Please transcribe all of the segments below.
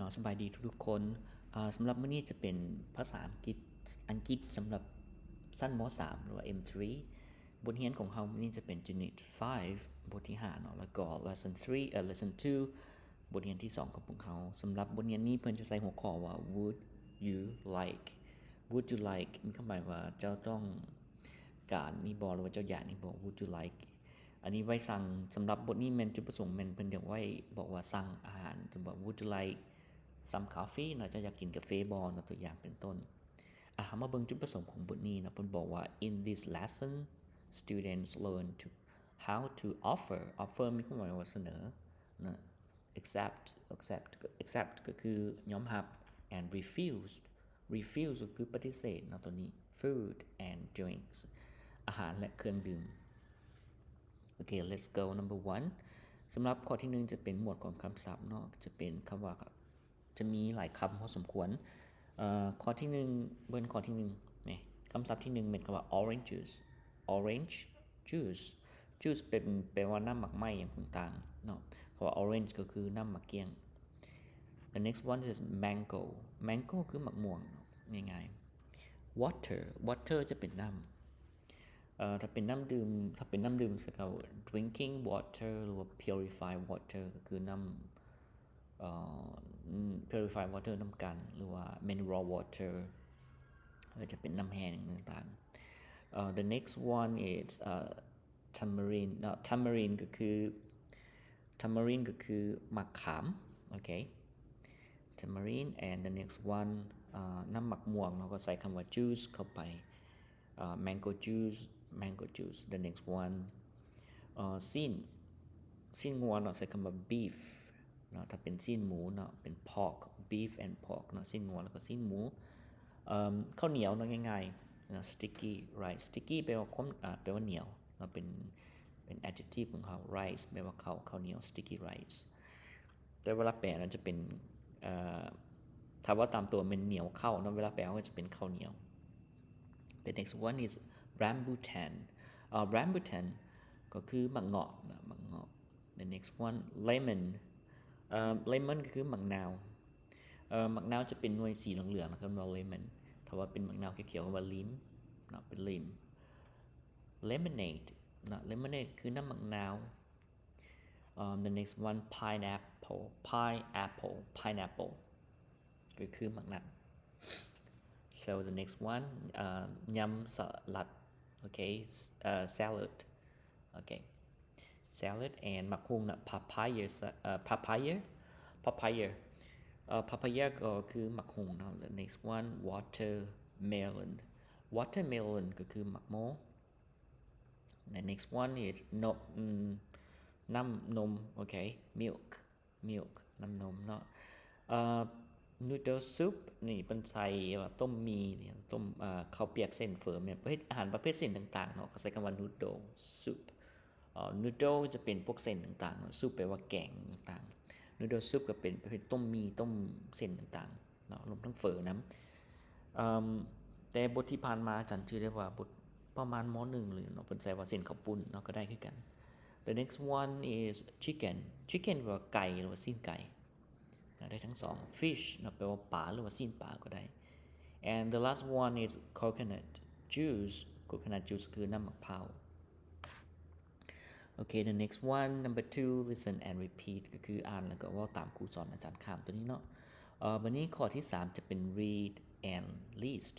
เนาะสบายดีทุกๆคนสำหรับมื้อนี้จะเป็นภาษาอังกฤษสำหรับชั้นม.3 หรือว่า M3 บทเรียนของเรามื้อนี้จะเป็น Unit 5 บทที่5เนาะแล้วก็ Lesson 2 บทเรียนที่2ของพวกเราสำหรับบทเรียนนี้เพิ่นจะใส่หัวข้อว่า Would you like มีความหมายว่าเจ้าต้องการนี่บ่หรือว่าเจ้าอยากนี่บ่ Would you like อันนี้ไว้สั่งสำหรับบทนี้แม่นจุดประสงค์แม่นเพิ่นอยากไว้บอกว่าสั่งอาหารสมมุติ Would you like some coffee เนาะจะอยากกินกาแฟบ่เนาะตัวอย่างเป็นต้นมาเบิ่งจุดประสงค์ของบทนี้นะเพิ่นบอกว่า in this lesson students learn how to offer มีความหมายว่าเสนอนะ accept ก็คือยอมรับ and refuse ก็คือปฏิเสธเนาะตัวนี้ food and drinks อาหารและเครื่องดื่มOkay, let's go number 1สำหรับข้อที่1จะเป็นหมวดของคำศัพท์เนาะจะเป็นคำว่าจะมีหลายคำพอสมควรข้อที่1เบิ่งข้อที่1นี่คำศัพท์ที่1เป็นคำว่า orange juice แปลว่าน้ำหมักไหม้อย่างต่างๆเนาะคำว่า orange ก็คือน้ำหมักเกี้ยง The next one is mango คือหมักม่วงง่ายๆ water จะเป็นน้ำถ้าเป็นน้ำดื่มจะเข้า drinking water หรือว่า purified water ก็คือน้ำpurified water น้ำกันหรือว่า mineral water ก็จะเป็นน้ำแห้งต่างๆthe next one is tamarind ก็คือมะขาม okay tamarind and the next one น้ำหมักม่วงเราก็ใส่คำว่า juice เข้าไปmango juice the next one ซีนงัวเนาะใส่คำว่า beef เนาะถ้าเป็นซีนหมูเนาะเป็น pork beef and pork เนาะซีนงัวแล้วก็ซีนหมูข้าวเหนียวเนาะง่ายๆเนาะ sticky rice sticky แปลว่าแปลว่าเหนียวเนาะเป็น adjective ของเขา rice แปลว่าข้าวเหนียว sticky rice แต่เวลาแปลมันจะเป็นถ้าว่าตามตัวมันเหนียวข้าวเนาะเวลาแปลก็จะเป็นข้าวเหนียว The next one is rambutan ก็คือมะเงาะนะมะเงาะ The next one lemon ก็คือมะนาวมะนาวจะเป็นหน่วยสีเหลืองๆนะครับว่า lemon ถ้าว่าเป็นมะนาวเขียวๆก็ว่า lim นะเป็น lim lemonade นะ lemonade คือน้ำมะนาวthe next one pineapple ก็คือมะนาว So the next one ยำสลัด okay salad okay salad and มะคุงนะ papaya ก็คือมะคุงเนาะ The next one watermelon ก็คือมะม่วง The next one isน้ำนม okay milk น้ำนมเนาะnoodle soup นี่เป็นใส่ว่าต้มมีเนี่ยต้มข้าวเปียกเส้นเฝอเนี่ยอาหารประเภทเส้นต่างๆเนาะก็ใช้คำว่า noodle soup noodle จะเป็นพวกเส้นต่างๆเนาะ soup แปลว่าแกงต่างๆ noodle soup ก็เป็นประเภทต้มมีต้มเส้นต่างๆเนาะรวมทั้งเฝอนำแต่บทที่ผ่านมาอาจารย์ชื่อได้ว่าบทประมาณม.1 หรือเนาะเพิ่นใช้ว่าเส้นข้าวปุ้นเนาะก็ได้คือกัน The next one is chicken แปลว่าไก่หรือว่าซีนไก่ได้ทั้งสอง fish แปลว่าปลาหรือว่าซีนปลาก็ได้ and the last one is coconut juice คือน้ำมะพร้าว okay the next one number 2 listen and repeat ก็คืออ่านแล้วก็เว้าตามครูสอนอาจารย์ข้ามตัวนี้เนาะวันนี้ข้อที่3จะเป็น read and list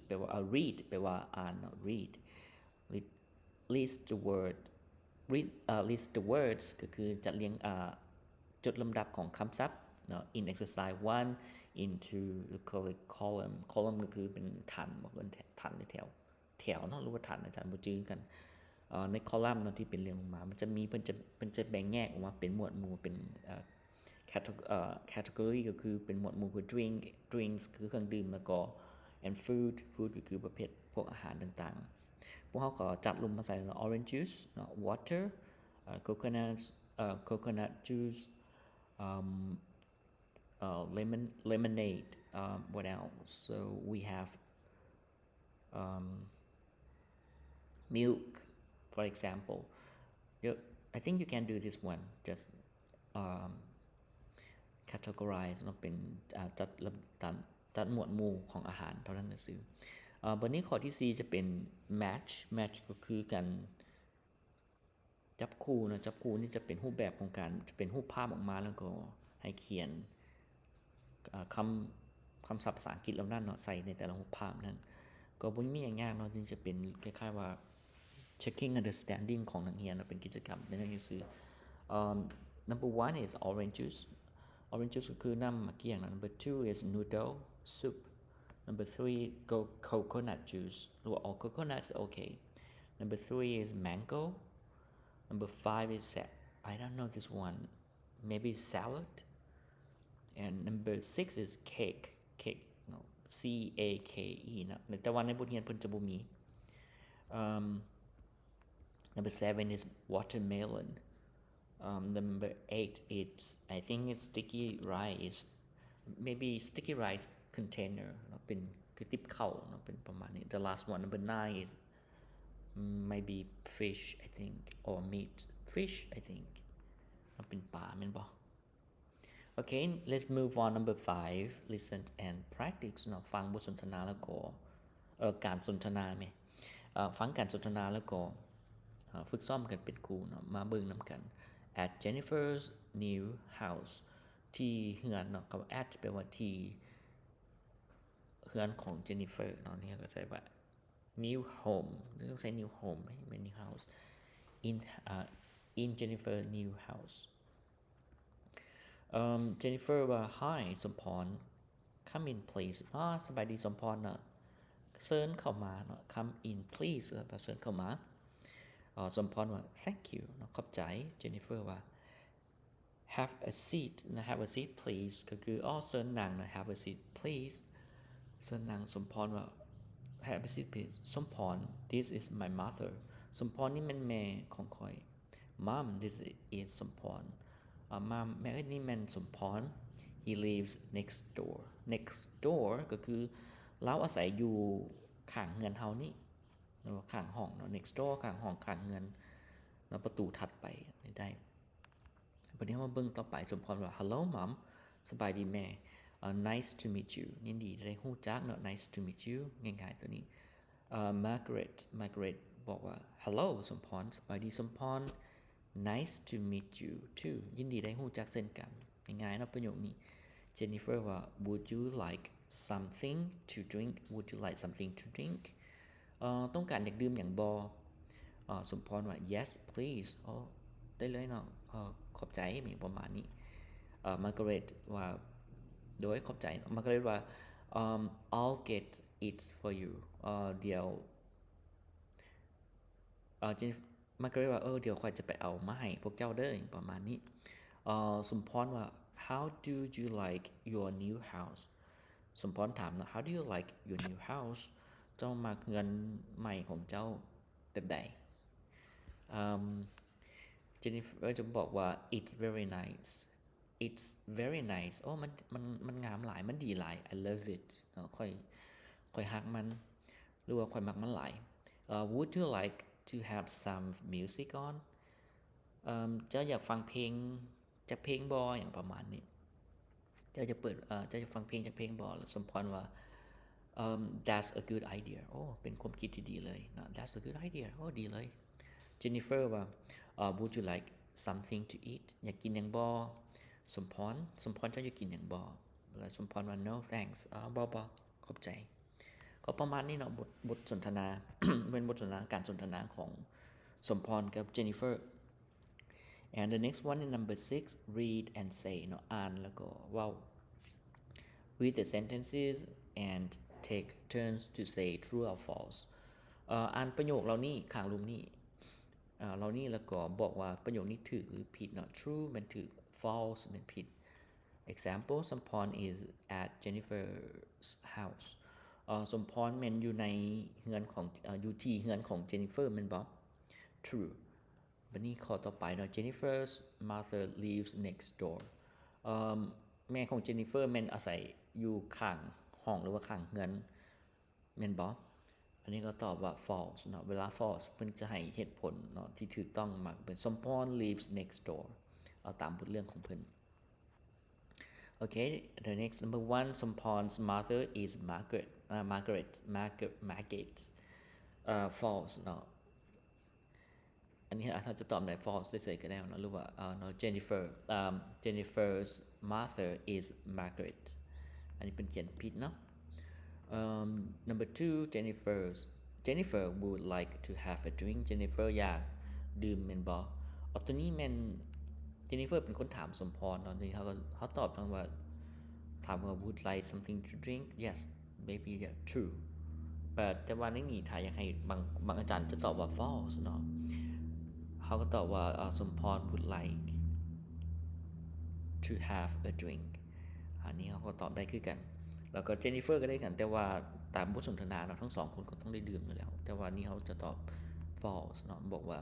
แปลว่า read แปลว่าอ่านเนาะ read list the words ก็คือจัดเรียงจดลำดับของคำศัพท์in exercise 1 into the column ก็คือเป็นฐานบอกเป็นฐานในแถวเนาะหรือว่าฐานอาจารย์บ่จื้อกันในคอลัมน์เนาะที่เป็นเรียงลงมามันจะมีเพิ่นจะแบ่งแยกออกมาเป็นหมวดหมู่เป็นcategory ก็คือเป็นหมวดหมู่คือ drinks คือเครื่องดื่มแล้วก็ and food ก็คือประเภทพวกอาหารต่างๆพวกเฮาก็จัดลงมาใส่ orange juice water coconut juice lemonade what else so we have milk for example I think you can do this one just categorize เนาะเป็นจัดหมวดหมู่ของอาหารเท่านั้นซื่อบัดนี้ข้อที่4จะเป็น match ก็คือกันจับคู่นะจับคู่นี่จะเป็นรูปแบบของการจะเป็นรูปภาพออกมาแล้วก็ให้เขียนคำศัพท์ภาษาอังกฤษเหล่านั้นเนาะใส่ในแต่ละรูปภาพนั้นก็บ่มีหยังยากเนาะจึงจะเป็นคล้ายๆว่า checking understanding ของนักเรียนเนาะเป็นกิจกรรมในหนังสือnumber 1 is orange juice ก็คือน้ำมะเกี้ยงนะ number 2 is noodle soup number 3 coconut juice หรือว่า all coconut okay number 3 is mango number 5 is I don't know this one maybe salad and number 6 is cake no C A K E นะแต่ว่าในบทเรียนเพิ่นจะบ่มีnumber 7 is watermelon number 8 is I think it's sticky rice maybe sticky rice container เนาะเป็นคือติบข้าวเนาะเป็นประมาณนี้ the last one number 9 is maybe fish I think or meat fish I think มันเป็นปลาแม่นบ่ Okay let's move on number 5 listen and practice เนาะฟังบทสนทนาแล้วก็การสนทนาแม่ฟังการสนทนาแล้วก็ฝึกซ้อมกันเป็นครูเนาะมาเบิ่งนำกัน at Jennifer's new house ที่เฮือนเนาะกับ at แปลว่าที่เฮือนของ Jennifer เนาะนี่ก็ใช้ว่า new home ต้องใช้ new home ไม่ new house in Jennifer new house Jennifer ว่า hi สมพร come in please สบายดีสมพรเนาะเชิญเข้ามาเนาะ come in please เชิญเข้ามาสมพรว่า thank you เนาะขอบใจ Jennifer ว่า have a seat นะ have a seat please ก็คือเชิญนั่งนะ have a seat please เชิญนั่งสมพรว่า have a seat please สมพร this is my mother สมพรนี่แม่นแม่ของข้อย mom this is สมพรmom แม่นี่แม่นสมพร he lives next door ก็คือเราอาศัยอยู่ข้างเรือนเฮานี่เนาะข้างห้องเนาะ next door ข้างห้องข้างเรือนเนาะประตูถัดไปได้บัดนี้มาเบิ่งต่อไปสมพรว่า hello mom สบายดีแม่ nice to meet you ยินดีได้ฮู้จักเนาะ nice to meet you ง่ายๆตัวนี้Margaret บอกว่า hello สมพรสบายดีสมพร nice to meet you too ยินดีได้ฮู้จักเช่นกันง่ายๆเนาะประโยคนี้ Jennifer ว่า would you like something to drink would you like something to drink ต้องการอยากดื่มหยังบ่สมพรว่า yes please ได้เลยเนาะขอบใจมีประมาณนี้Margaret ว่าโดยขอบใจ Margaret ว่าI'll get it for you เดี๋ยวMargaret ว่าเดี๋ยวค่อยจะไปเอามาให้พวกเจ้าเด้อประมาณนี้สมพรว่า how do you like your new house สมพรถามนะ how do you like your new house เจ้ามาเรือนใหม่ของเจ้าแบบใดJennifer จะบอกว่า it's very nice it's very nice มันงามหลายมันดีหลาย I love it ค่อยฮักมันหรือว่าค่อยมักมันหลาย would you like to have some music on เจ้าอยากฟังเพลงจากเพลงบ่อย่างประมาณนี้เจ้าจะเปิดเจ้าจะฟังเพลงจากเพลงบ่สมพรว่าthat's a good idea เป็นความคิดที่ดีเลยนะ that's a good idea ดีเลย Jennifer ว่าwould you like something to eat อยากกินหยังบ่สมพรเจ้าอยากกินหยังบ่แล้วสมพรว่า no thanks บ่ขอบใจก็ประมาณนี้เนาะบทสนทนา เป็นบทสนทนาการสนทนาของสมพรกับ Jennifer and the next one is number 6 read and say เนาะอ่านแล้วก็เว้า read the sentences and take turns to say true or false อ่านประโยคเหล่านี้ข้างรูปนี้เหล่านี้แล้วก็บอกว่าประโยคนี้ถูกหรือผิดเนาะ true มันถูก false มันผิด example สมพร is at Jennifer's house สมพรแม่นอยู่ในเรือนของอยู่ที่เรือนของ Jennifer แม่นบ่ true บัดนี้ข้อต่อไปเนาะ Jennifer's mother lives next door แม่ของ Jennifer แม่นอาศัยอยู่ข้างห้องหรือว่าข้างเรือนแม่นบ่อันนี้ก็ตอบว่า false เนาะเวลา false เพิ่นจะให้เหตุผลเนาะที่ถูกต้องมักเป็น Someone lives next door เอาตามบทเรื่องของเพิ่น Okay, the next number 1 Somporn's mother is Margaret false เนาะอันนี้อาจจะตอบได้ false เฉยๆก็ได้เนาะหรือว่าเนาะ Jennifer's mother is Margaret อันนี้เป็นเขียนผิดเนาะnumber 2 Jennifer would like to have a drink Jennifer อยากดื่มแม่นบ่ตัวนี้แม่น Jennifer เป็นคนถามสมพรเนาะนี่เขาตอบทั้งว่าถามว่า would like something to drink yes maybe yeah true but แต่ว่าในนี้ถ้าอยากให้บางอาจารย์จะตอบว่า false เนาะเขาก็ตอบว่าสมพร would like to have a drink อันนี้เขาก็ตอบได้คือกันแล้วก็ Jennifer ก็ได้กันแต่ว่าตามบทสนทนาเนาะทั้ง2คนก็ต้องได้ดื่มอยู่แล้วแต่ว่านี่เขาจะตอบ false เนาะบอกว่า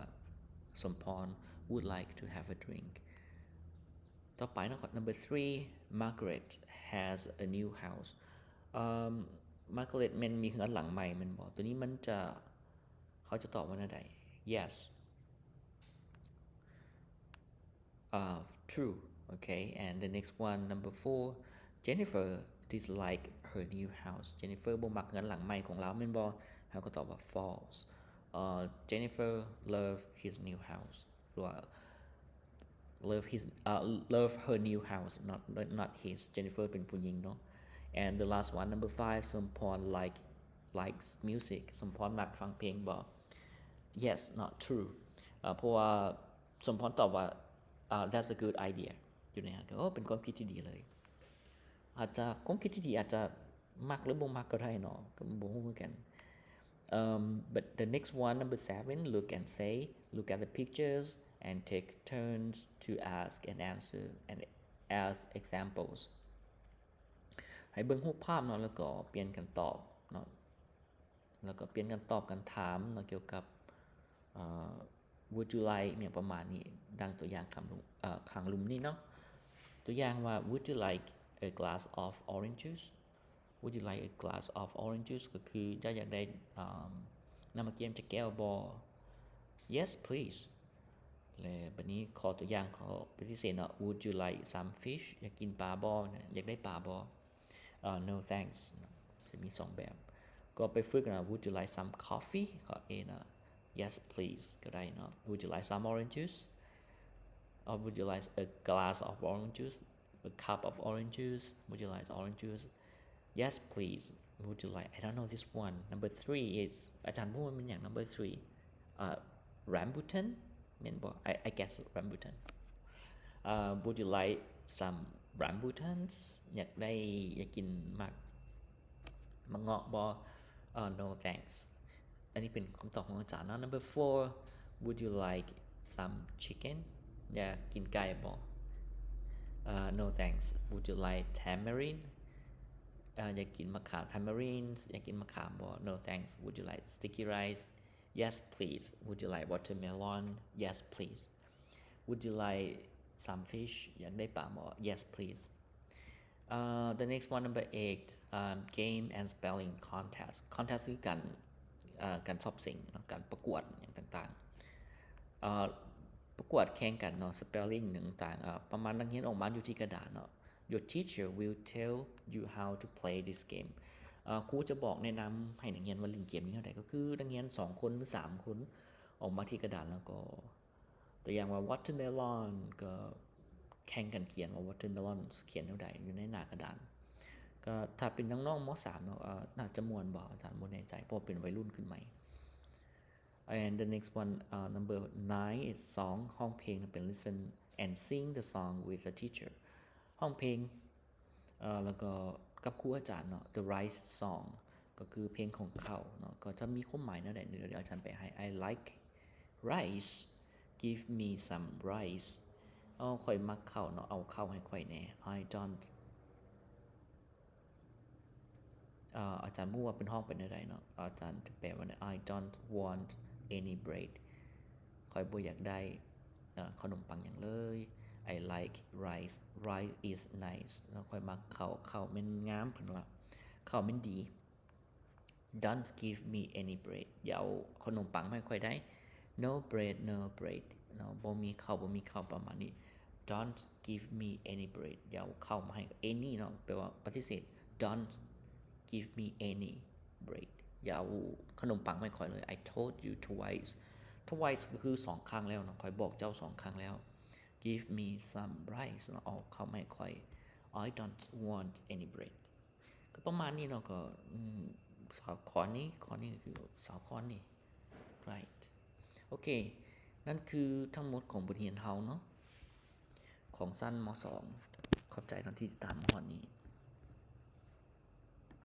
สมพร would like to have a drink ต่อไปเนาะ number 3 Margaret has a new house Margaret มันมีเรือนหลังใหม่มันบอกตัวนี้มันจะเขาจะตอบว่าได yes true okay and the next one number 4 Jennifer dislike her new house Jennifer บ่มักเรือนหลังใหม่ของเราแม่นบ่เขาก็ตอบว่า false Jennifer love his new house หรือว่า love her new house not his Jennifer เป็นผู้หญิงเนาะ and the last one number 5 Somporn likes music Somporn มักฟังเพลงบ่ yes not true เพราะว่าสมพรตอบว่าthat's a good idea อยู่ในนั้นก็เป็นความคิดที่ดีเลยอาจจะความคิดที่ดีอาจจะมักหรือบ่มักก็ได้เนาะก็บ่ฮู้เหมือนกันbut the next one number 7 look and say look at the pictures and take turns to ask and answer and as examples ให้เบิ่งรูปภาพเนาะแล้วก็เปลี่ยนกันตอบเนาะแล้วก็เปลี่ยนกันตอบกันถามเนาะเกี่ยวกับwould you like เนี่ยประมาณนี้ดังตัวอย่างคำข้างลุมนี้เนาะตัวอย่างว่า would you like a glass of orange juice would you like a glass of orange juice ก็คือจะอยากได้น้ำมะเขือจากแก้วบ่ yes please แล้วบัดนี้ขอตัวอย่างขอปฏิเสธเนาะ would you like some fish อยากกินปลาบ่อยากได้ปลาบ่no thanks จะมี2แบบก็ไปฝึกกันนะ would you like some coffee ขอ A นะ yes please ก็ได้เนาะ would you like some orange juice or would you like a glass of orange juice a cup of orange juice would you like orange juice yes please would you like I don't know this one number 3 is อาจารย์พูดว่ามันอย่าง number 3 rambutan แม่นบ่ I guess rambutan would you like some rambutans อยากกินมะเงาะบ่ no thanks อันนี้เป็นคำตอบของอาจารย์นะ number 4 would you like some chicken อยากกินไก่บ่ no thanks would you like tamarind อยากกินมะขาม tamarind อยากกินมะขามบ่ no thanks would you like sticky rice yes please would you like watermelon yes please would you like some fish อยากได้ปลาบ่ yes please the next one number 8 game and spelling contest คือการสอบสิ่งเนาะการประกวดอย่างต่างๆประกวดแข่งกันเนาะ spelling ต่างๆประมาณนักเรียนออกมาอยู่ที่กระดาษเนาะ your teacher will tell you how to play this game ครูจะบอกแนะนำให้นักเรียนว่าเล่นเกมนี้เท่าใดก็คือนักเรียน2คนหรือ3คนออกมาที่กระดาษแล้วก็ตัวอย่างว่า watermelon ก็แข่งกันเขียนว่า watermelon เขียนเท่าใดอยู่ในหน้ากระดาษก็ถ้าเป็นน้องๆม.3 เนาะน่าจะม่วนบ่อาจารย์บ่แน่ใจเพราะเป็นวัยรุ่นขึ้นใหม่ and the next one number 9 is song ห้องเพลงเป็น listen and sing the song with the teacher ห้องเพลงแล้วก็กับครูอาจารย์เนาะ the rice song ก็คือเพลงของเขาเนาะก็จะมีความหมายแนวใดเดี๋ยวอาจารย์ไปให้ I like rice give me some rice ข่อยมักข้าวเนาะเอาข้าวให้ข่อยแหน่ I don't อาจารย์พูดว่าเป็นห้องเป็นอะไรเนาะอาจารย์จะแปลว่า I don't want any bread ข่อยบ่อยากได้ขนมปังอย่างเลย I like rice rice is nice แล้วข่อยมักข้าวมันงามเพิ่นว่าข้าวมันดี don't give me any bread อย่าเอาขนมปังให้ข่อยได้ no bread เนาะบ่มีข้าวประมาณนี้ don't give me any bread อย่าเข้ามาให้ any เนาะแปลว่าปฏิเสธ don't give me any bread อย่าเอาขนมปังไม่ค่อยเลย I told you twice ก็คือ2ครั้งแล้วเนาะค่อยบอกเจ้า2ครั้งแล้ว give me some rice เนาะเอาเข้ามาให้ค่อย I don't want any bread ก็ประมาณนี้เนาะก็สาวข้อนี้ก็คือสาวข้อนี้ right โอเคนั่นคือทั้งหมดของบทเรียนเฮาเนาะของสั้นม.2 ขอบใจท่านที่ติดตามฮอดนี้